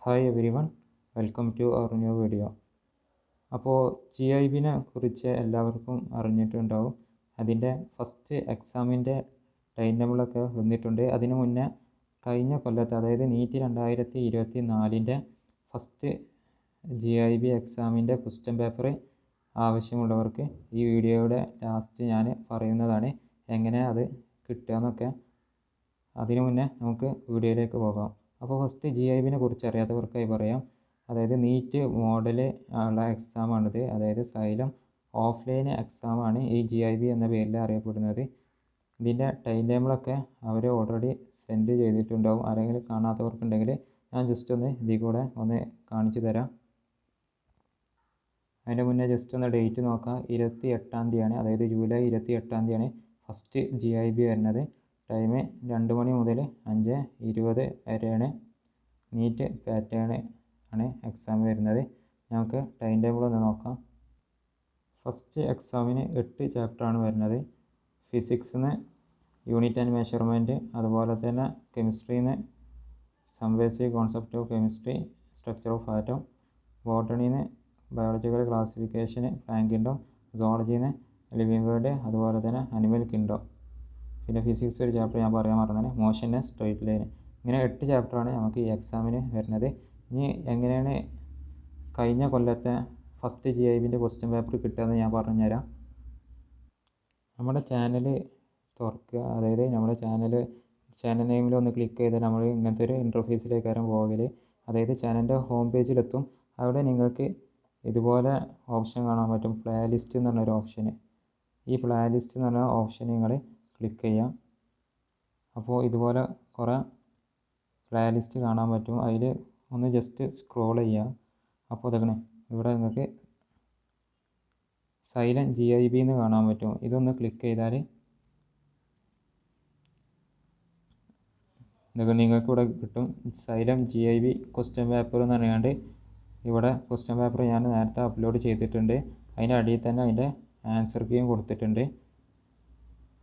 Hi everyone, welcome to our new video. അപ്പോൾ GIBനെ കുറിച്ച് എല്ലാവർക്കും അറിഞ്ഞിട്ടുണ്ടാവും. അതിൻ്റെ ഫസ്റ്റ് എക്സാമിൻ്റെ ടൈം ടേബിളൊക്കെ വന്നിട്ടുണ്ട്. അതിനു മുന്നേ കഴിഞ്ഞ കൊല്ലത്ത്, അതായത് നീറ്റ് 2024 ഫസ്റ്റ് GIB എക്സാമിൻ്റെ ക്വസ്റ്റ്യൻ പേപ്പർ ആവശ്യമുള്ളവർക്ക് ഈ വീഡിയോയുടെ ലാസ്റ്റ് ഞാൻ പറയുന്നതാണ് എങ്ങനെ അത് കിട്ടുക എന്നൊക്കെ. അതിനു മുന്നേ നമുക്ക് വീഡിയോയിലേക്ക് പോകാം. അപ്പോൾ ഫസ്റ്റ് GIBനെ കുറിച്ച് അറിയാത്തവർക്കായി പറയാം. അതായത് നീറ്റ് മോഡൽ ഉള്ള എക്സാമാണിത്. അതായത് സൈലം ഓഫ്ലൈൻ എക്സാമാണ് ഈ GIB എന്ന പേരിൽ അറിയപ്പെടുന്നത്. ഇതിൻ്റെ ടൈം ടേബിളൊക്കെ അവർ ഓൾറെഡി സെൻഡ് ചെയ്തിട്ടുണ്ടാവും. ആരെങ്കിലും കാണാത്തവർക്കുണ്ടെങ്കിൽ ഞാൻ ജസ്റ്റ് ഒന്ന് ഇതിൽ കൂടെ ഒന്ന് കാണിച്ചു തരാം. അതിൻ്റെ മുന്നേ ജസ്റ്റ് ഒന്ന് ഡേറ്റ് നോക്കാം. 28-ാം തീയതിയാണ്, അതായത് ജൂലൈ 28-ാം തീയതിയാണ് ഫസ്റ്റ് GIB വരുന്നത്. ടൈം 2 മണി മുതൽ 5:20 വരെയാണ്. നീറ്റ് പാറ്റേൺ ആണ് എക്സാം വരുന്നത്. നമുക്ക് ടൈം ടേബിൾ ഒന്ന് നോക്കാം. ഫസ്റ്റ് എക്സാമിന് 8 ചാപ്റ്ററാണ് വരുന്നത്. ഫിസിക്സിന് യൂണിറ്റ് ആൻഡ് മെഷർമെൻറ്റ്, അതുപോലെ തന്നെ കെമിസ്ട്രിന്ന് some basic concept of chemistry, structure of atom, ബോട്ടണിന്ന് ബയോളജിക്കൽ ക്ലാസിഫിക്കേഷൻ, പ്ലാന്റ് കിങ്ഡം, സുവോളജിന്ന് ലിവിങ് വേൾഡ്, അതുപോലെ തന്നെ അനിമൽ കിങ്ഡം. പിന്നെ ഫിസിക്സ് ഒരു ചാപ്റ്റർ ഞാൻ പറയാൻ മറന്നത്, മോഷൻ ആൻഡ് സ്ട്രെയിറ്റ് ലൈൻ. ഇങ്ങനെ 8 ചാപ്റ്ററാണ് നമുക്ക് ഈ എക്സാമിന് വരുന്നത്. ഇനി എങ്ങനെയാണ് കഴിഞ്ഞ കൊല്ലത്തെ ഫസ്റ്റ് GIBൻ്റെ ക്വസ്റ്റ്യൻ പേപ്പർ കിട്ടുകയെന്ന് ഞാൻ പറഞ്ഞുതരാം. നമ്മുടെ ചാനൽ തുറക്കുക, അതായത് നമ്മുടെ ചാനൽ നെയിമിൽ ഒന്ന് ക്ലിക്ക് ചെയ്താൽ നമ്മൾ ഇങ്ങനത്തെ ഒരു ഇൻ്റർഫേസിലേക്കാരും പോകൽ. അതായത് ചാനലിൻ്റെ ഹോം പേജിലെത്തും. അവിടെ നിങ്ങൾക്ക് ഇതുപോലെ ഓപ്ഷൻ കാണാൻ പറ്റും, പ്ലേ ലിസ്റ്റ് എന്ന് പറഞ്ഞൊരു ഓപ്ഷന്. ഈ പ്ലേ ലിസ്റ്റ് എന്ന് പറഞ്ഞ ഓപ്ഷൻ നിങ്ങൾ ക്ലിക്ക് ചെയ്യാം. അപ്പോൾ ഇതുപോലെ കുറേ പ്ലേ ലിസ്റ്റ് കാണാൻ പറ്റും. അതിൽ ഒന്ന് ജസ്റ്റ് സ്ക്രോൾ ചെയ്യുക. അപ്പോൾ ഇതൊക്കെ ഇവിടെ നിങ്ങൾക്ക് സൈലം GIB എന്ന് കാണാൻ പറ്റും. ഇതൊന്ന് ക്ലിക്ക് ചെയ്താൽ ഇതൊക്കെ നിങ്ങൾക്ക് ഇവിടെ കിട്ടും. സൈലം GIB ക്വസ്റ്റ്യൻ പേപ്പർ എന്ന് പറയാണ്ട് ഇവിടെ ക്വസ്റ്റ്യൻ പേപ്പർ ഞാൻ നേരത്തെ അപ്ലോഡ് ചെയ്തിട്ടുണ്ട്. അതിൻ്റെ അടിയിൽ തന്നെ അതിൻ്റെ ആൻസർ കീയും കൊടുത്തിട്ടുണ്ട്.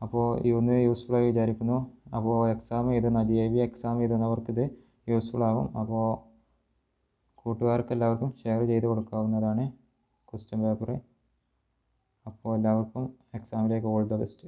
അപ്പോൾ ഇതൊന്ന് യൂസ്ഫുൾ ആയി വിചാരിക്കുന്നു. അപ്പോൾ എക്സാം എഴുതുന്ന GIB എക്സാം എഴുതുന്നവർക്കിത് യൂസ്ഫുൾ ആകും. അപ്പോൾ കൂട്ടുകാർക്ക് എല്ലാവർക്കും ഷെയർ ചെയ്ത് കൊടുക്കാവുന്നതാണ് ക്വസ്റ്റ്യൻ പേപ്പർ. അപ്പോൾ എല്ലാവർക്കും എക്സാമിലേക്ക് ഓൾ ദ ബെസ്റ്റ്.